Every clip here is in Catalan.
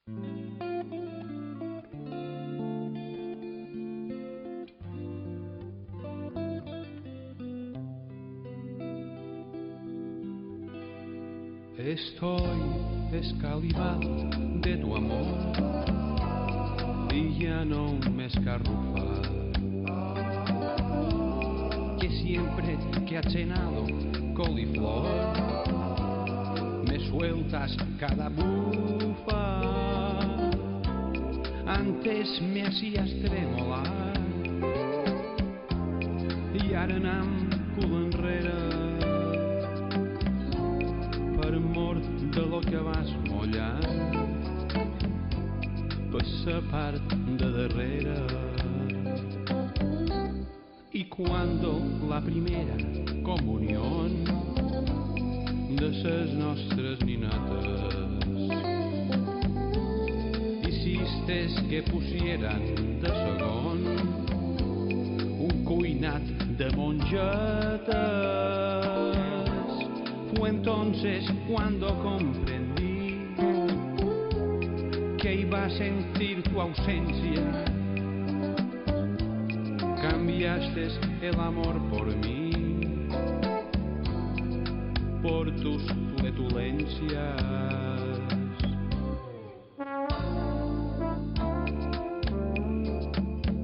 Estoy escalivado de tu amor y ya no me escarrufa que siempre que has cenado coliflor me sueltas cada bufa. Antes me hacías tremolar i ara anam cul enrere per mort de lo que vas mullant per sa part de darrere. Y cuando la primera comunión de ses nostres ninates hiciste que pusieran de segon un cuinat de mongetes. Fue entonces cuando comprendí que iba a sentir tu ausencia. Cambiaste el amor por mí, por tus fletulencias.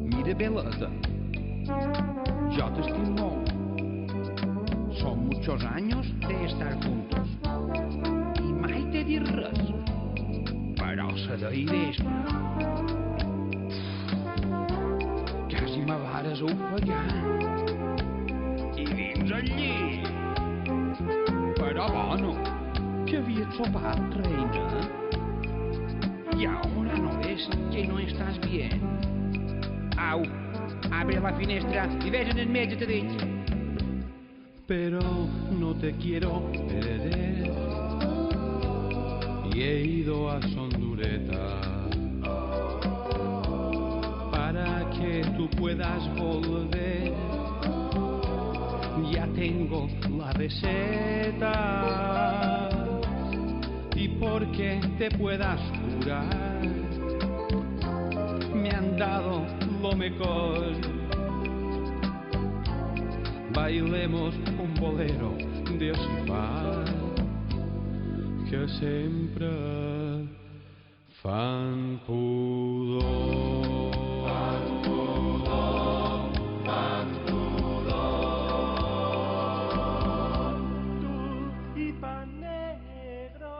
Mira, beleza, yo te estimo. Son muchos años de estar juntos y mai te dir res, però se deirés. Quasi me vares ofegar i dins el llit. Però bueno, que havies sopat, reina. Y ahora no ves que no estás bien. Au, abre la finestra y ves en el metge, te dic. Pero no te quiero perder y he ido a Sondureta para que tú puedas volver. Ya tengo la receta y porque te puedas curar me han dado lo mejor. Bailemos un bolero de Osifar que sempre fan pudor. Fan pudor, fan pudor. Tú y pan negro.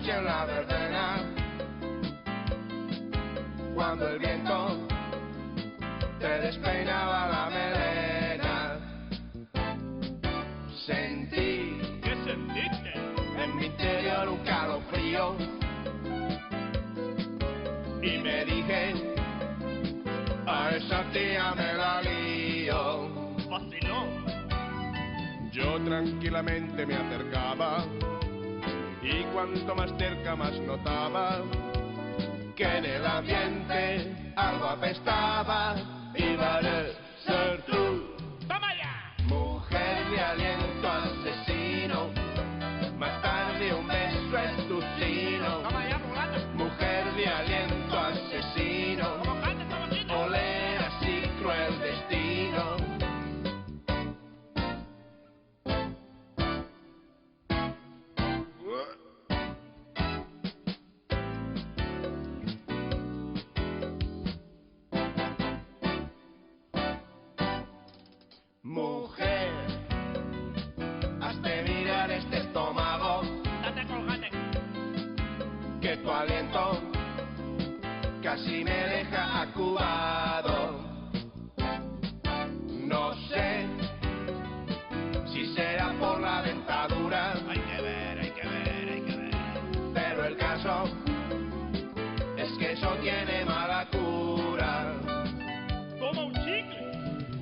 En la verbena, cuando el viento te despeinaba la melena, sentí. ¿Qué sentiste? En mi interior un calofrío y me dije, a esa tía me la lío. Fascinó. Yo tranquilamente me acercaba y cuanto más cerca más notaba que en el ambiente algo apestaba. Iba a ser tú. ¡Toma ya! Mujer de aliento asesino, más tarde un beso es tu sino. ¡Toma ya, Rolando! Mujer de aliento asesino, oler así cruel destino. Mujer, hazte mirar este estómago. Date colgate. Que tu aliento casi me deja acubado. No sé si será por la dentadura. Hay que ver, hay que ver, hay que ver. Pero el caso es que eso tiene mala cura. Toma un chicle.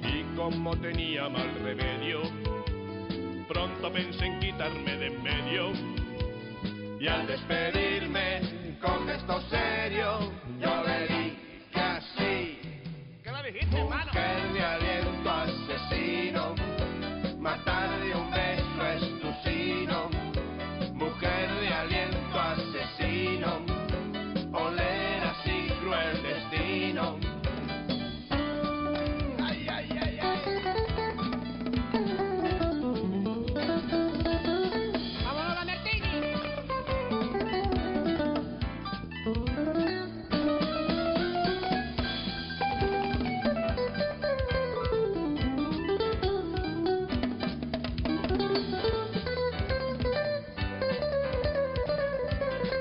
Y como tenía mal remedio, pronto pronto pensé en quitarme de en medio. Y al despedirme con gesto serio, yo le dije así. ¿Qué le dijiste, hermano? Mujer de aliento asesino, matar de un beso es tu sino. Mujer de aliento asesino, oler así cruel destino. Ay, ay, ay, ay. ¡Vámonos, la Martini!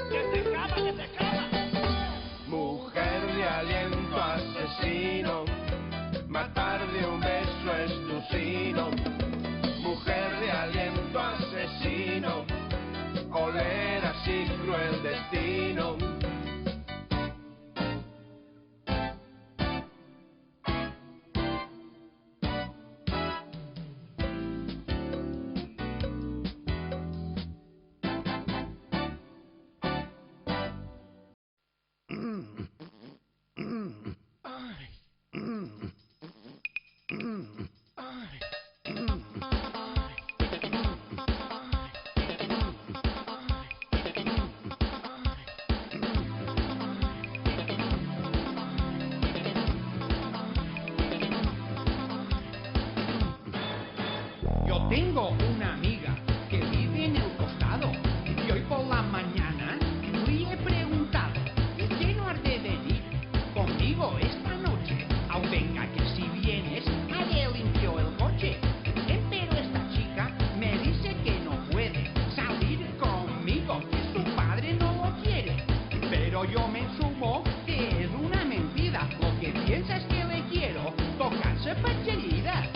¡Que se acaba, que se acaba! Mujer de aliento asesino, matar de un beso es tu sino. Mujer de aliento asesino, oler así cruel destino. Yo tengo una amiga que vive en el costado y hoy por la mañana le he preguntado ¿qué no has de venir conmigo esta noche? Au venga que si vienes haré limpio el coche. Pero esta chica me dice que no puede salir conmigo, que su padre no lo quiere. Pero yo me sumo que es una mentira, lo que piensa es que le quiero tocar su pechera.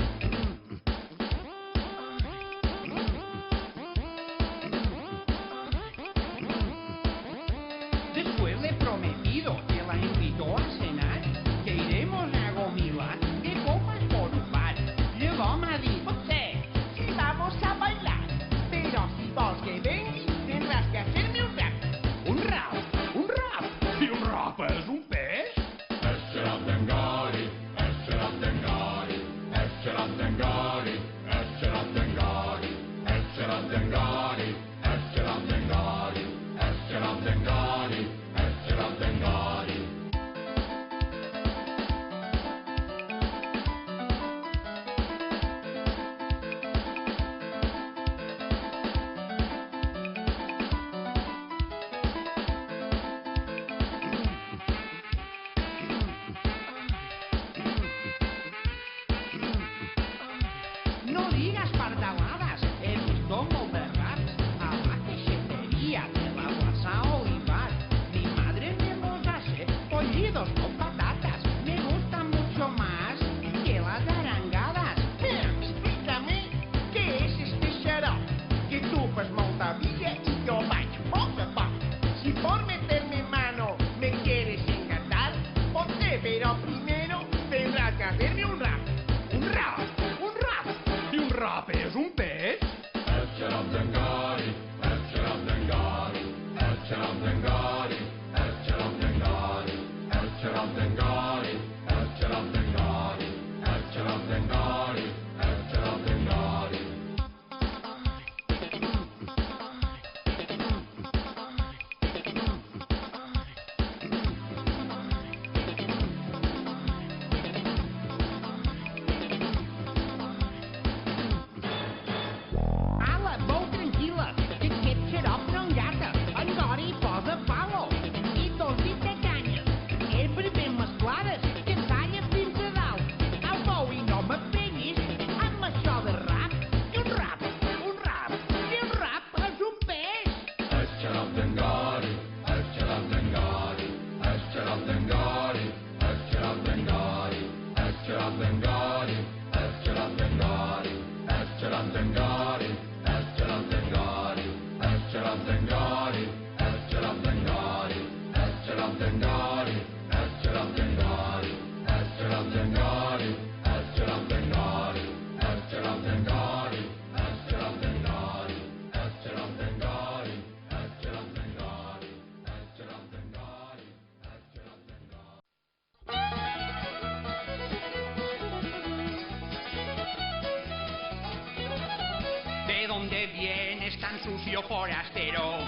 dónde vienes tan sucio forastero?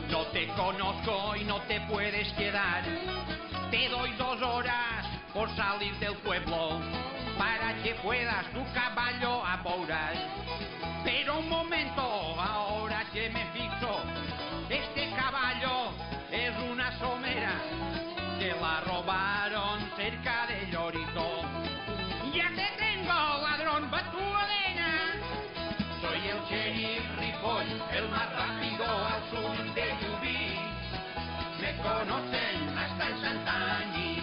No te conozco y no te puedes quedar. Te doy 2 horas por salir del pueblo para que puedas tu caballo apourar. Pero un momento, ahora que me fijo, este caballo es una somera. Te la robaron cerca de Llorito. Ya te tengo, ladrón, Batualena. Soy el sheriff Ripoll, el más rápido al sur de Llubí. Me conocen hasta en Santanyí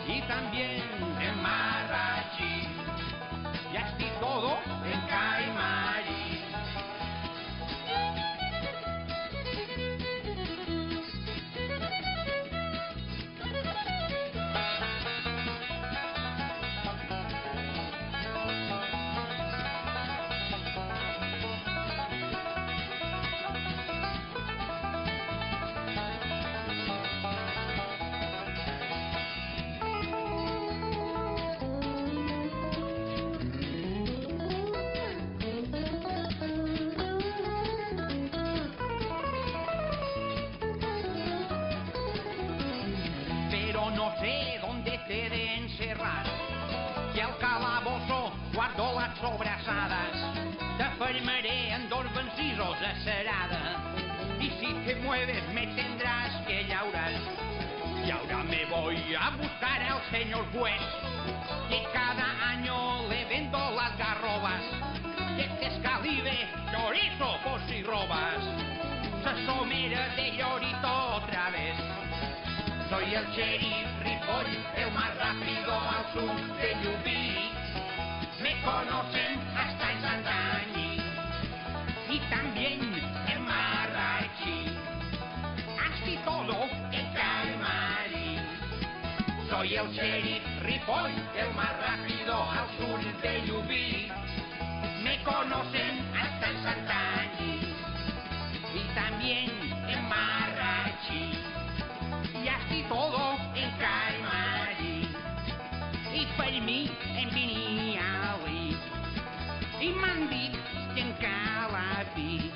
y también en Marratxí. Ya estoy todo en Caimarí. No sé dónde te de encerrar, que al calabozo guardo las sobrasadas. Te fermaré en 2 vencidos de cerada, y si te mueves me tendrás que llaurar. Y ahora me voy a buscar al señor juez, que cada año le vendo las garrobas. Y este es Calibe, chorizo por si robas. Se somera de Llorito otra vez. Soy el sheriff Ripoll, el más rápido al sur de Llubí. Me conocen hasta en Santanyí y también en Marratxí. Así todo en Caimarí. Soy el sheriff Ripoll, el más rápido al sur de Llubí. Me conocen hasta en Santanyí y también en Marratxí. I así todo en Caimarí i per mi em venia ali i m'han dit que en Calafí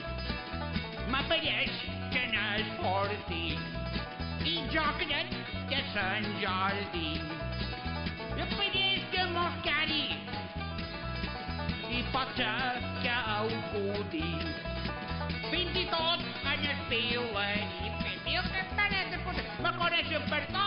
m'apareix que n'és Fortí i jo crec que Sant Jordi m'apareix que Moscari i pot ser que el Codí fins i tot en el Pilarí. I el que pareix de posar me coneixen per tot.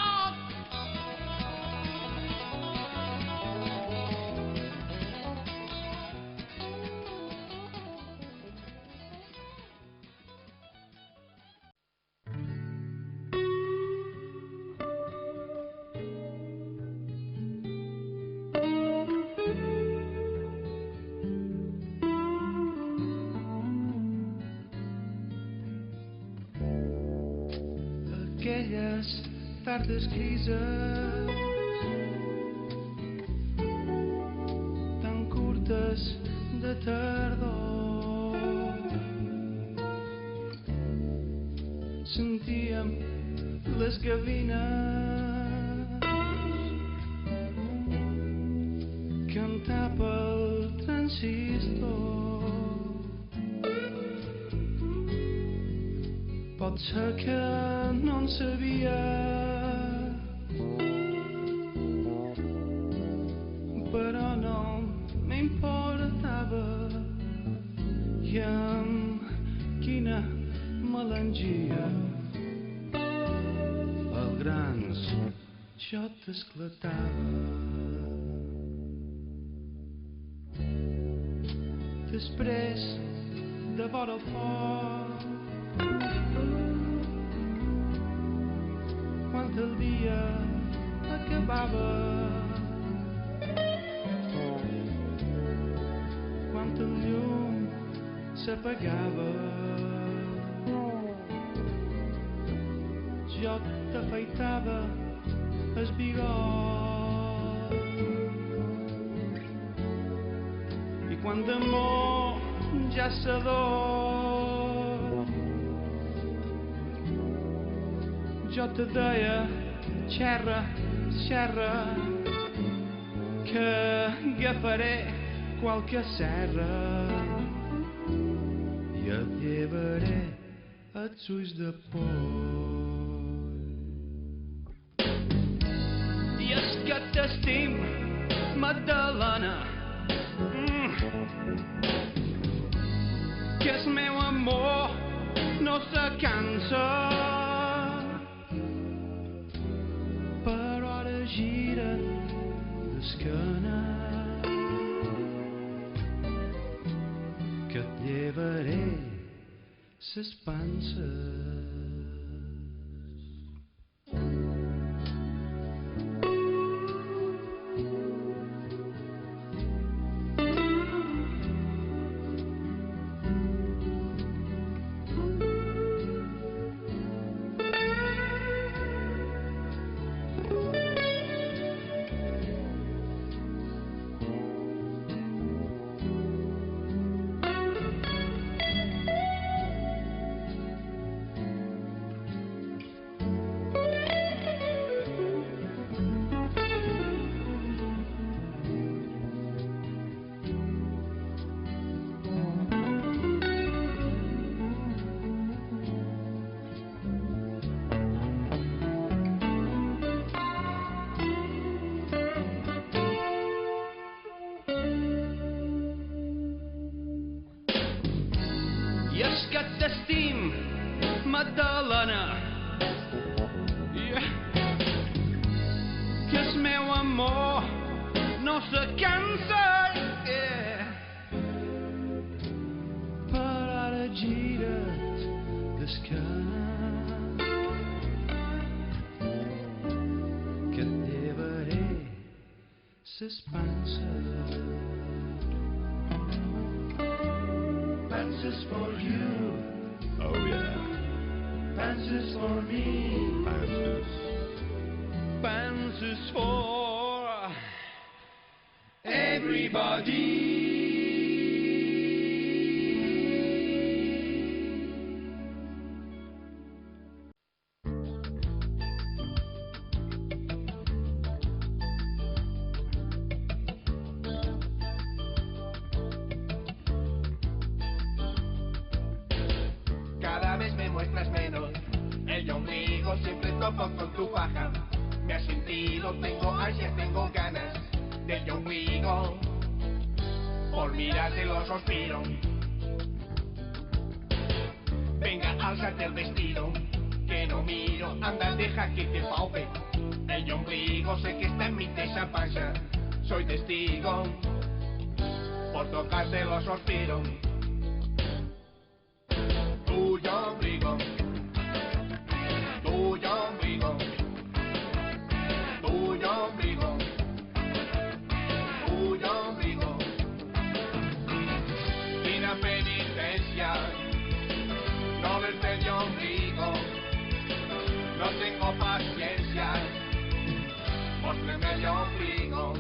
Aquelles tardes grises tan curtes de tardor sentíem les gavines cantar pel transistor. Potser que no en sabia, però no m'importava. I amb quina melangia el grans jo t'esclatava. Després de vora el foc, quan el dia acabava, quan el llum s'apagava, jo t'afaitava el bigot. I quan d'amor ja s'ador, jo te deia, xerra, xerra, que agafaré qualque serra llevaré els ulls de poll. I és que t'estim, Magdalena, que el meu amor no se cansa, però ara gira't d'esquena, que et llevaré ses panses. I és que t'estim, Magdalena, que el meu amor no se cansa, per ara gira't d'esquena, que et llevaré ses panses. Panses for you. Oh yeah. Panses for me. Panses. Panses for everybody. Cada vez me muestras menos el ombligo, siempre topo con tu paja. Me has sentido, tengo ansias, tengo ganas del ombligo. Por mirarte los suspiro. Venga, álzate el vestido, que no miro, anda, deja que te palpe. El ombligo sé que está en mi tesa panza, soy testigo. Por tocarte los suspiro. Tuyo ombligo, tuyo ombligo, tuyo ombligo, tuyo ombligo. Sin penitencia, no verte el ombligo, no tengo paciencia, móstrame el ombligo.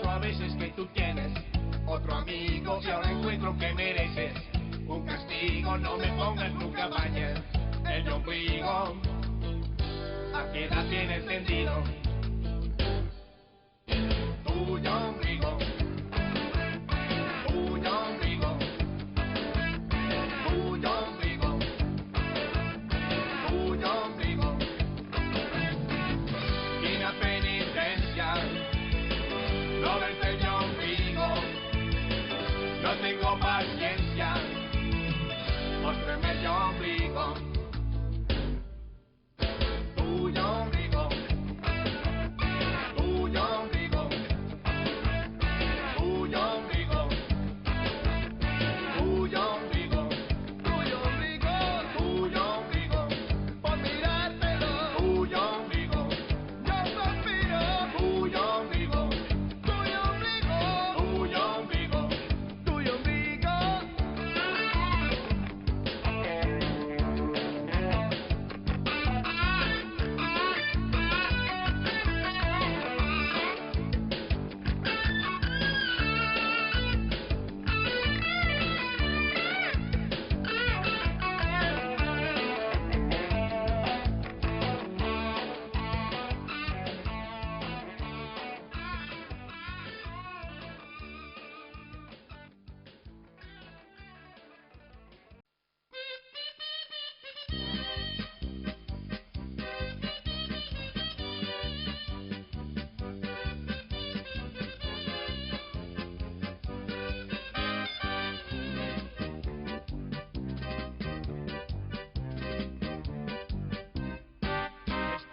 A veces que tú tienes otro amigo y ahora encuentro que mereces un castigo. No me pongas nunca bañas el ombligo. ¿A qué edad tienes tendido? Tuyo ombligo, tuyo ombligo, tuyo ombligo, tuyo ombligo. Sin penitencia, no verte el ombligo, no tengo paciencia, móstrame el ombligo. Tuyo ombligo, tuyo ombligo,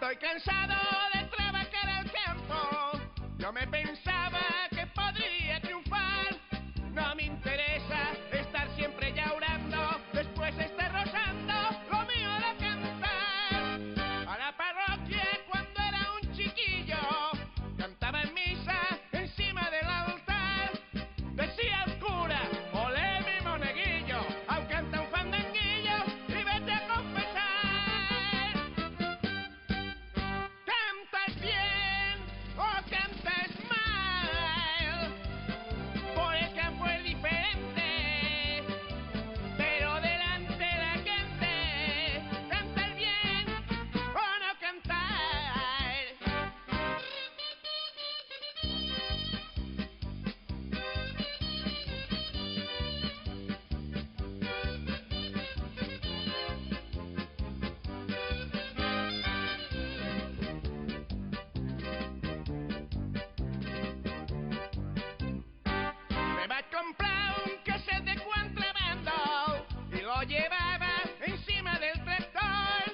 estoy cansado de trabajar al campo. Yo me pensaba que podría triunfar. No me interesa estar siempre llaurando, después estar rozando lo mío de cantar. A la parroquia cuando era un chiquillo, cantaba en misa encima del altar. Decía el cura, olé mi moneguillo, aún canta un fandanguillo y vete a confesar. ¿Cantas bien o cantas mal? Por el campo es diferente, pero delante la gente, ¿cantar bien o no cantar? Me va a comprar un cassette de contrabando y lo llevaba encima del tractor.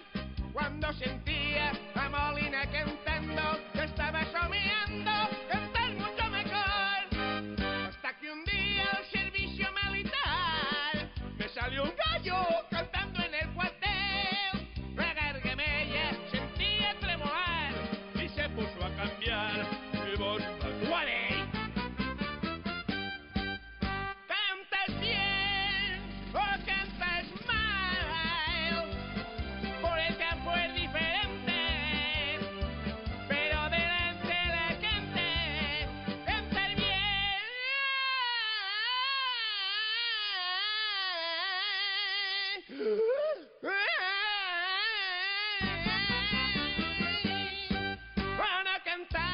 Cuando sentía a Molina cantando, yo estaba soñando cantar mucho mejor. Hasta que un día al servicio militar me salió un gallo cantando en el cuartel. La gargamella sentía tremolar y se puso a cambiar mi voz actual. ¿Cantas bien o cantas mal? Por el campo es diferente, pero delante la gente, cantar bien o no cantar.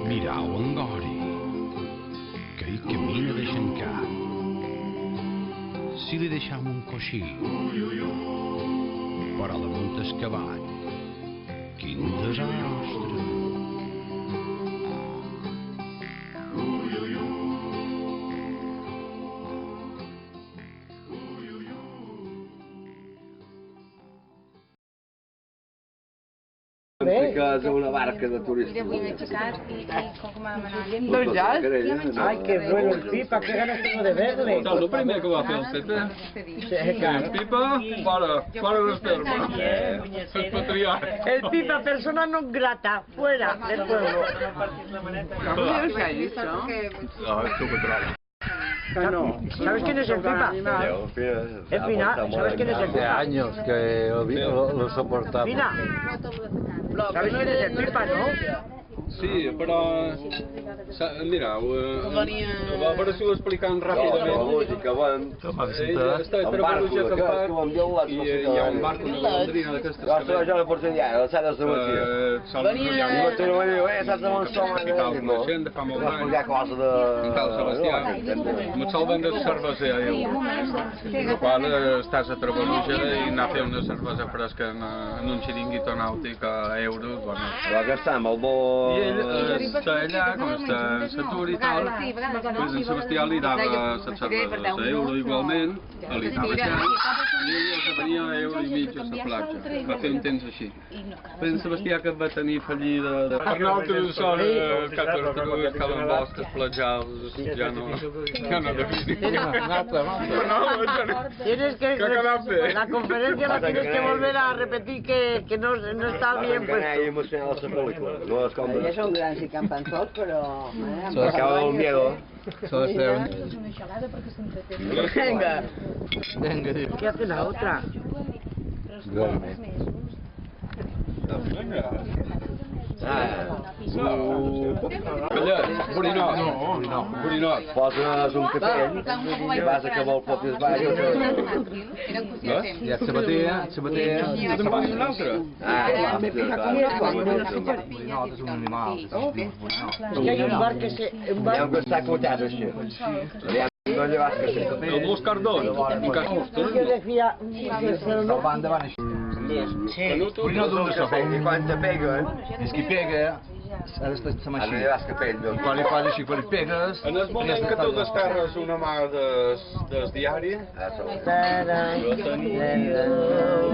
Mirau engori, que hi camina de xencar. Si li deixam un coixí, però damunt el cavall, quin desastre. Casa una barca de turistas. Mira, voy a checar y con Manoli. ¿No ya? Ay, qué bueno el Pipa, qué ganas tengo de verle. No, lo primero que va a hacer el Pepe. Sí, claro. El Pipa para los perros. El patriarca. El Pipa, persona non grata, fuera del pueblo. ¿Qué os ha dicho? No, es tu control. No, ¿sabes quién es el Pipa? Es Pina, ¿sabes quién es el Pipa? Años que lo soportamos. Pina, ¿sabes quién es el Pipa, no? Sí, però... Mireu, a veure si ho explicant ràpidament. La música, Està treballant acampat i hi ha un barco, una golondrina d'aquestes que ve. Jo la porto allà, a l'alçada de Sabatí. Sol enrotllar I tu no me diu, saps de on som? i cal coneixent de fa molt d'anys. Explicar cosa de... I tal, Sebastià, me sol vendre cervesa a euros. El qual estàs a Treballuja i anar a fer una cervesa fresca en un xiringuito nàutic a euros. Però que està amb el bo... I ell està allà, com està en Satur i tal, doncs en Sebastià li dava les cerveses a euro igualment, li dava allà, i ell els venia a euro i mig a la platja. Va fer un temps així. Però en Sebastià que va tenir fallida de... Per nosaltres són catartrues, calambosques, platjals, ja no definim. Tienes que... La conferencia la tienes que volver a repetir que no está bien puesto. Ya son grandes y campan sols, pero... Se acaba el miedo. Venga. ¿Qué hace la otra? Borinot. Poses un capell i vas a acabar el propi espai. I a Sabater... Te'n vols un altre? Borinot és un animal. Hi ha un bar que se... Aviam que està acotat així. No llevas que ser. El moscardón. Yo decía... El van davant així. Sí. Borinot d'un de sopa. I quan te pega, És que pega... Ara estàs no llevas capell. Quan li fas així, quan li pegues... En el moment que tu descarres una mà del diari... Jo tenia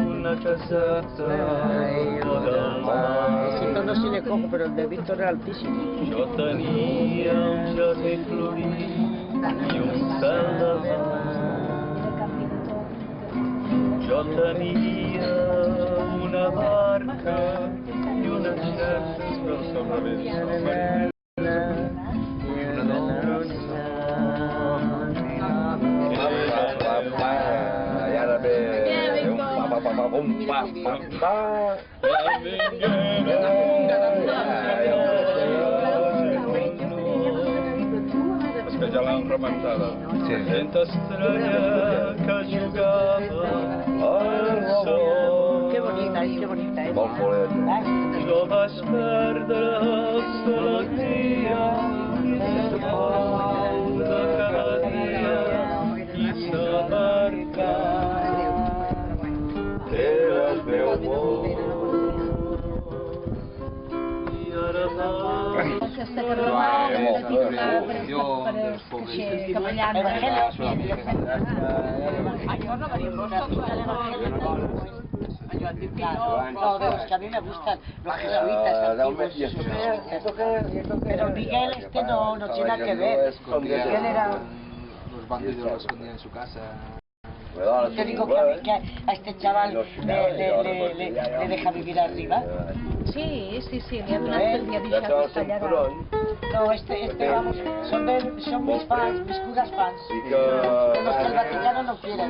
una caseta del mar. Esto no se le cojo, pero el de Víctor era altísimo. Jo tenia un jardí florit i un cel de mar. Jo tenia una barca i unes xarxes pel sobrevivent. I ara ve un pa-pa-pa-pum-pa-pa-pa. És que ja l'han rementada. Gent estranya que jugava al sol. Qué bonita es. Molt folet. Jo vaig perdre el sol dia i sol de cada dia i sa barca Era el meu món. i ara va... No, es que a mí me gustan los jesuitas antiguos. Pero Miguel no tiene nada que ver. Miguel era... Los bandidos lo escondían en su casa. Yo digo que a este chaval le deja vivir arriba. Sí, le ha donat el dia deixat No, vamos, son mis fans, mis curas fans. De los que el Vaticano no quiere.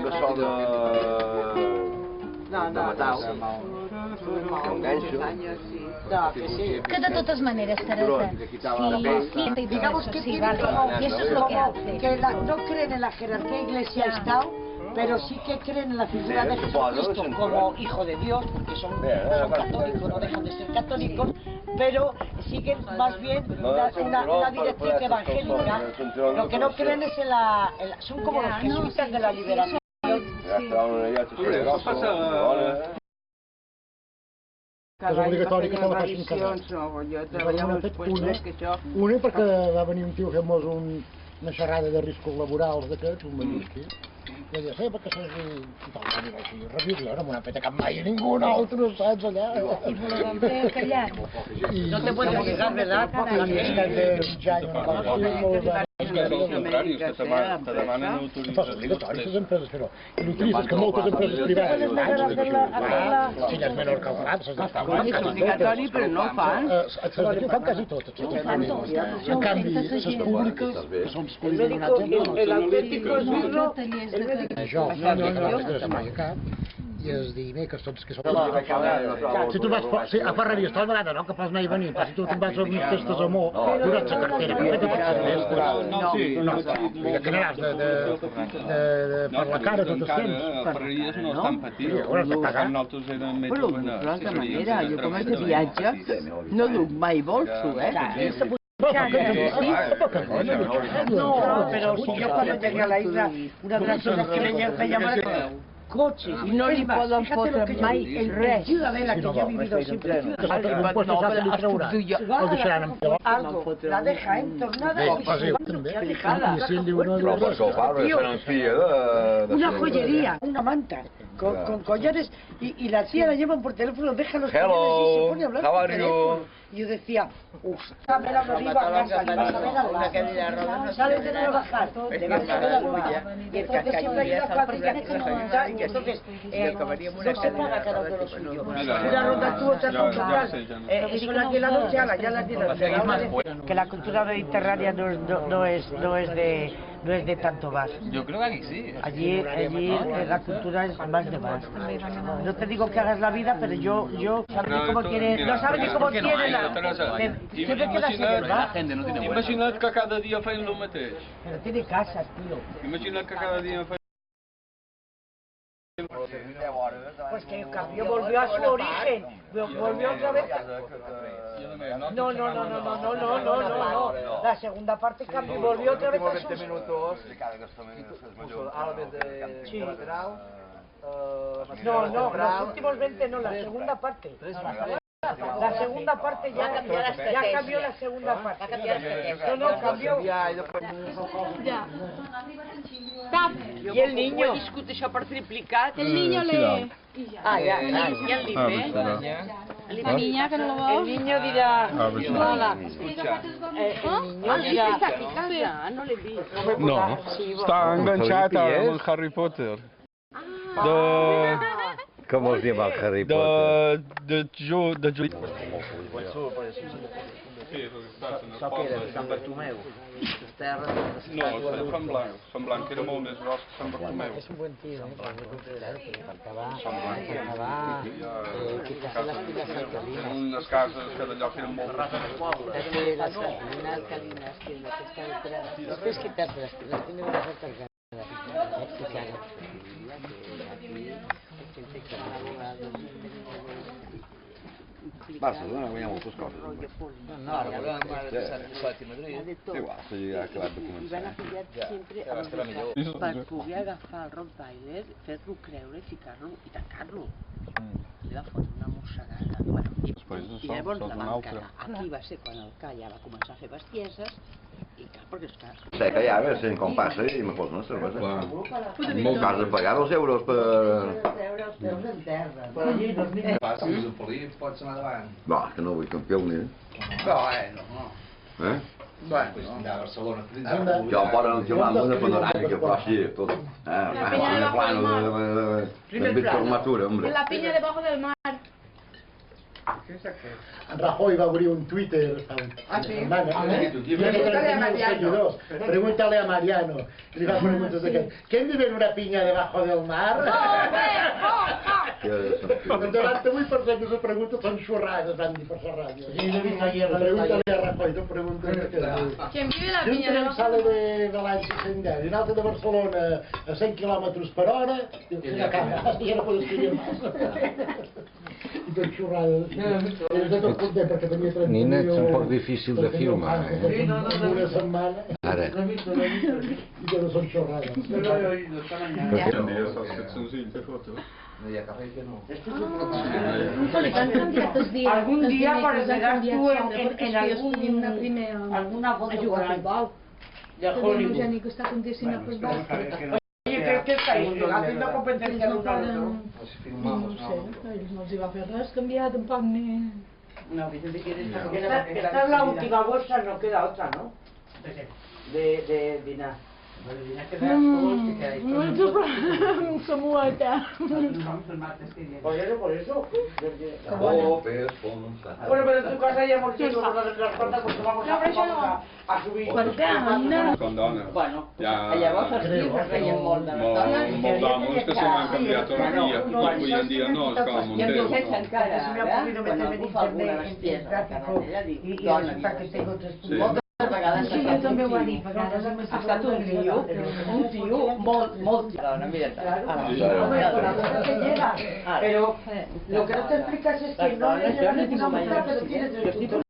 No, que sí. Que de todas maneras, Teresa, sí, digamos que sí, tiene vale, como, y eso es lo que hace. que no creen en la jerarquía eclesial, pero sí que creen en la figura de Jesucristo como hijo de Dios, porque son católicos, no dejan de ser católicos, pero siguen más bien una directriz evangélica. Lo que no creen es son como los jesuitas de la liberación. És obligatori que te la facin casar. Una perquè va venir un tio a fer-nos una xerrada de riscos laborals d'aquests, un marisqui, i deia, sí, perquè s'ha de dir... I tal, va dir així, reviure, no m'ho han fet cap mai a ningú altre, saps, allà? I volem fer callat. No te puedes quejar, ¿verdad? L'amistat de mitjà i una cosa així, molt bé. És que és el contrari, és que te demanen autorització. És obligatori, les empreses fer-ho. I l'utilitzes que moltes empreses privades... Si ja és menor que el França, és obligatori, però no ho fan. Ho fan quasi totes. En canvi, les públiques, que són El auténtico es burro. Jo, no, mai cap. i els dimecres tots que són... Si tu vas a Ferreries, tal vegada no, que pots anar i venir, però si tu te'n vas a unes festes a Mó, durant la cartera, que fet aquests diners, que generals per la cara tot el temps. Ferreries no estan patint, nosaltres érem més jovenets. Però d'altra manera, jo com que viatge no duc mai bolso, No, pero si yo cuando llegué a la isla, una de las cosas que me llamó la coches. I no li poden fotre mai res. Ciudadela que yo he vivido siempre. Algo, la deja entornada una joyería, una manta con collares y la tía la llevan por teléfono, deja los collares y se pone a hablar por teléfono. Y yo decía, me la iba a casa, le vas a ver al bar. Sales de trabajar, te vas a ver al bar. Y entonces siempre hay una fábrica y entonces no se paga cada uno lo suyo. Una ronda tú, otra cultural. Eso la que la noche, ya la tiene. Que la cultura mediterránea no es de tanto bar. Yo creo que aquí sí. Allí la cultura es más de bar. No te digo que hagas la vida, pero yo no sabes ni cómo quiere la... Siempre quedas en el bar. Imagina't que cada dia feien el mateix. Pero tiene casas, tío. Imagina't que cada dia feien... Pues que cambió, volvió a su origen, volvió otra vez. No. La segunda parte cambió, volvió otra vez a sus... 20 minutos. Sí. No, los últimos 20 no, la segunda parte. La segunda parte ya cambió la segunda parte. No, cambió. I el niño? Ho he viscut això per triplicat. El niño le... Ja el Lipe. La niña que no lo veo. El niño dirà... Hola. El niño dirà... No l'he vist. No, està enganxat amb Harry Potter. Com es diu el Harry Potter? De Juli. Això que era Sant Bartomeu. Les terres... No, Sant Blanc era molt més gros que Sant Bartomeu. És un buen tío, Unes cases que d'allò que eren molt rares. Las calinas, después quitarse las tiene una oferta cargada. Barcelona guanya moltes coses. Igual, s'ha acabat de començar. I van apujar sempre per poder agafar el Rottweiler, fer-lo creure, ficar-lo i tancar-lo. Li va fotre una mossegada. I llavors la van cagar. Aquí va ser quan el Ca ja va començar a fer bestieses i clar, perquè és clar. Sé que ja ve sent com passa i me poso una cervesa. Molt cas de pagar 2 euros per... Si us omplir, pots anar davant. Va, que no vull campió ni... No. Bueno, de Barcelona. jo em poden filmar amb una panoràmica, però així, tot. Una plano de formatura, hombre. La piña debajo del mar. En Rajoy va obrir un Twitter fa seguidors. Pregúntale a Mariano. Le va preguntar ¿quién vive en una piña debajo del mar? El 98% de les preguntes són xorrades, van dir per la ràdio. Pregúntale a Rajoy, no preguntes ¿Quién vive la Si un piña tren debajo sale del mar? de València a 110 i un altre de Barcelona a 100 km per hora, ja no pots escriure més. I tot xorrades. És de tot content perquè tenia 30 Nina, és un poc difícil de filmar, En una setmana. Ara. I que no són xorrades. No hi ha cap que no. Algún día aparecerás tú en alguna foto de Hollywood. Eugeni, que està condicionat pels bals. Oye, ¿qué estáis? Haciendo competencia de una vez, ¿no? No sé, a ells no els hi va fer res, canviar tampoc ni... No, esta es la última bolsa, no queda otra, ¿no? De dinar. Samueta. Por eso. Corresponsal. Bueno, pero en tu casa ya hemos hecho las cosas porque vamos a subir. Con dona. Bueno, Ja, llavors els llibres feien molt de les dones. molt d'homes que se n'han canviat hoy en dia. I avui en dia no, és com un I em déu. dic encara, quan algú fa alguna bestiesa a la carretera, dic, dona, moltes vegades Sí, jo també ho he dit, a vegades ha estat un tio molt dona, mira. Pero lo que no te explicas es que no es ninguna mujer, pero tienes el título.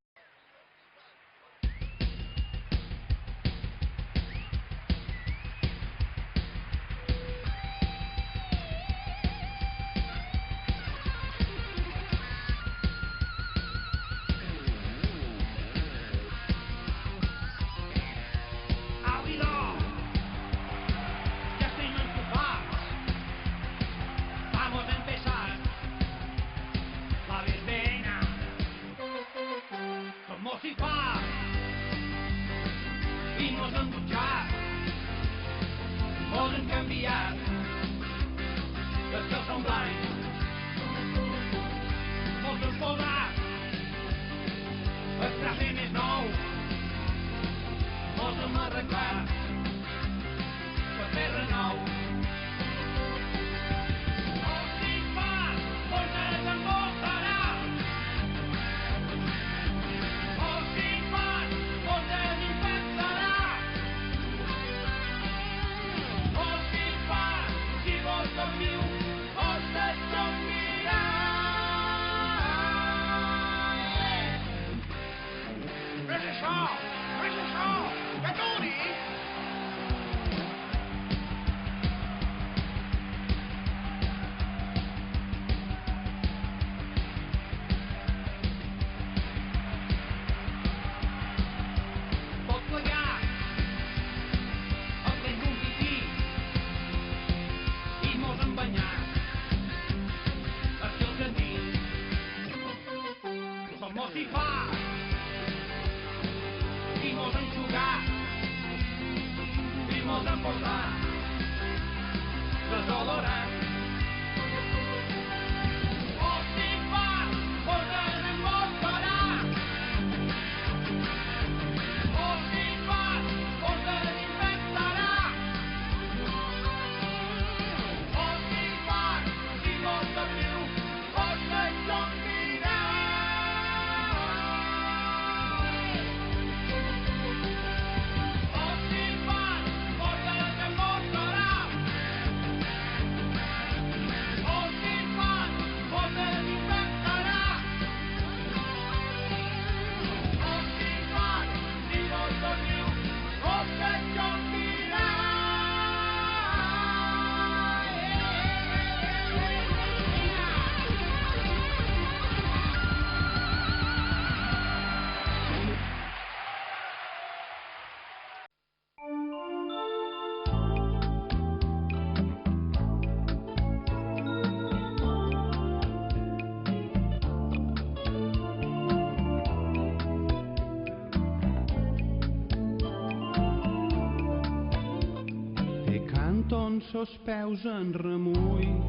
Sos peus en remull,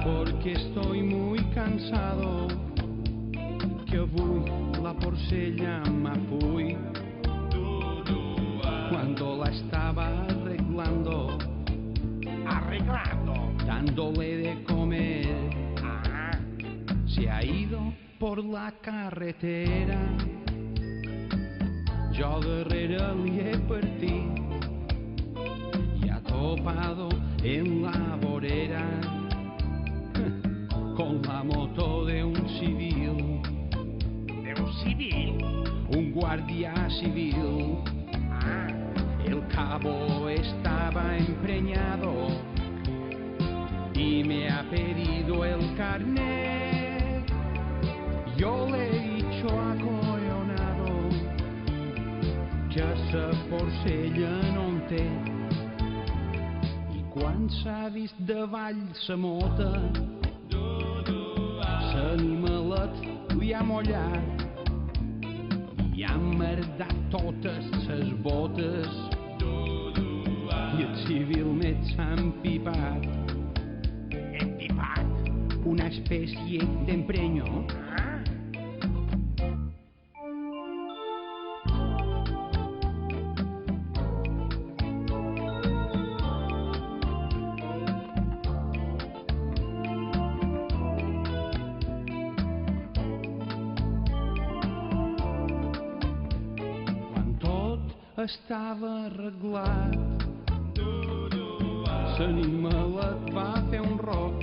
porque estoy muy cansado, que avui la porcella me fui, cuando la estaba arreglando, dándole de comer, se ha ido por la carretera, yo darrere li he partit, topado en la vorera con la moto de un civil. ¿De un civil? Un guardia civil. El cabo estaba empreñado y me ha pedido el carnet. Yo le he dicho acollonado que esa porcella no en té. Quan s'ha vist davall sa mota, l'animalet li ha mollat i ha merdat totes ses botes. i el civil m'he empipat. Empipat? Una espècie d'emprenyo. Estava arreglat, l'animalet va fer un rot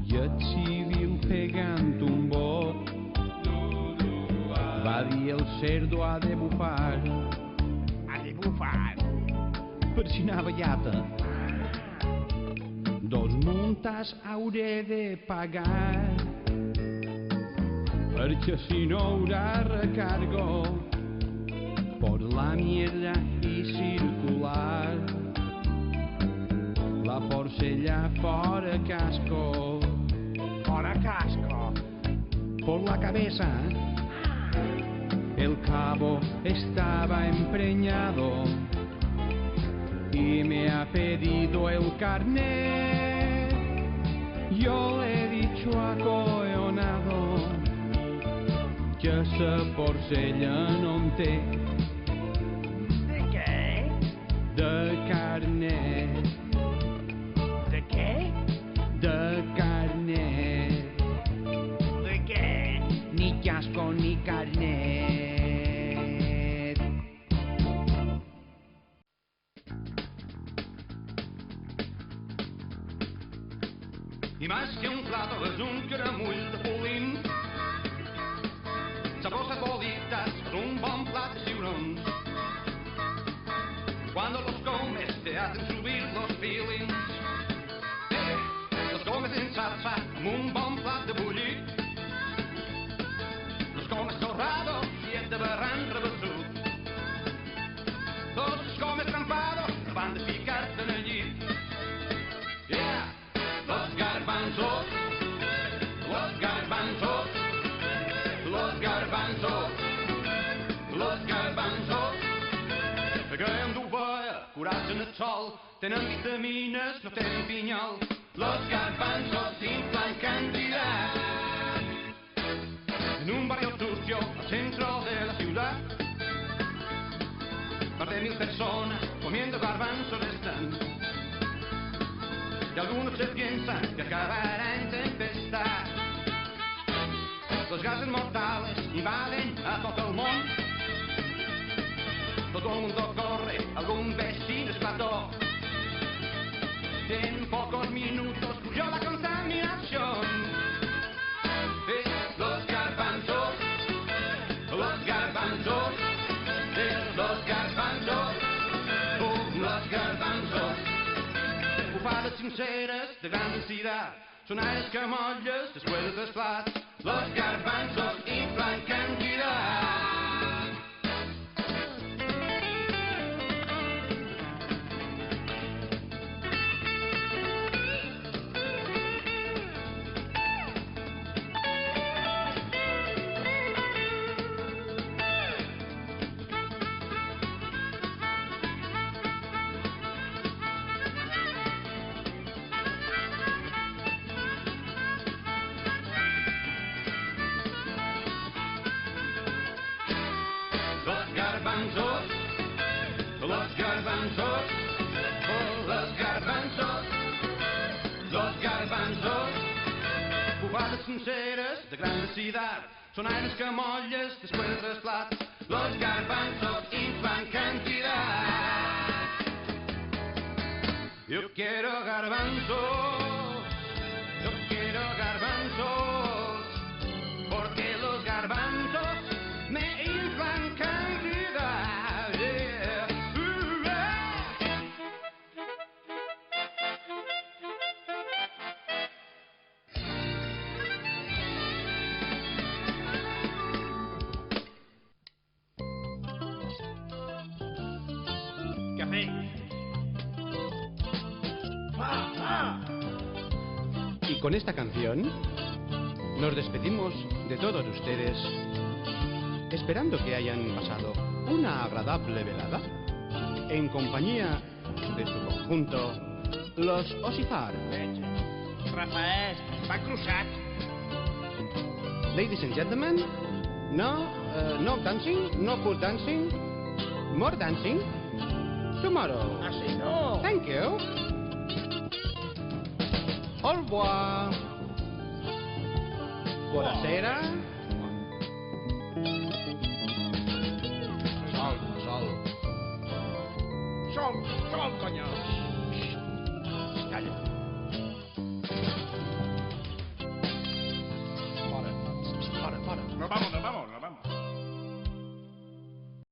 i el civil pegant un bot va dir el cerdo ha de bufar. Ha de bufar? Per si anava llata. 2 multes hauré de pagar perquè si no haurà recargo por la mierda y circular. La porcella fora casco. Fora casco. Por la cabeza. El cabo estaba empreñado y me ha pedido el carnet. Yo le he dicho acojonado que esa porcella no té. De carnet. De què? De carnet. De què? Ni casco ni carnet. Y más que un plato es un caramull de pulín. Sabrosas bolitas, un bon plat de ciurons. Cuando los comes te hacen subir los feelings. Los comes en salsa, un bon plat de bullit. Los comes torrados y es de barran rebessut. Los comes trampados, van de picarte en el llit. Yeah, los garbanzos, los garbanzos, los garbanzos, los garbanzos. Grande ovella, curats en el sol, tenen vitamines, no tenen pinyol. Los garbanzos inflan cantidad. En un barrio turcio, al centro de la ciudad, más de 1000 personas comiendo garbanzos están. Y algunos se piensan que acabará en tempestad. Los gases mortales invaden a todo el mundo. Todo el mundo corre, algún vecino esclató. En pocos minutos huyó la contaminación. Los garbanzos, los garbanzos, los garbanzos, los garbanzos. Bufadas sinceras de gran densidad, son aires que molles después de 3 plats. Los garbanzos inflan cantidad. Los garbanzos, oh, los garbanzos, los garbanzos. Bufadas sinceras de gran densidad, son aires que molles después de 3 plats. Los garbanzos inflan cantidad. Yo quiero garbanzos, yo quiero garbanzos, porque los garbanzos me inflan cantidad. Café. Y con esta canción nos despedimos de todos ustedes, esperando que hayan pasado una agradable velada en compañía de su conjunto, los Ossifar. Rafael, va cruzat. Ladies and gentlemen, no dancing, no poor dancing, more dancing, tomorrow. Ah, sí, no. Thank you. Au revoir. Buonasera. Sol, conyons.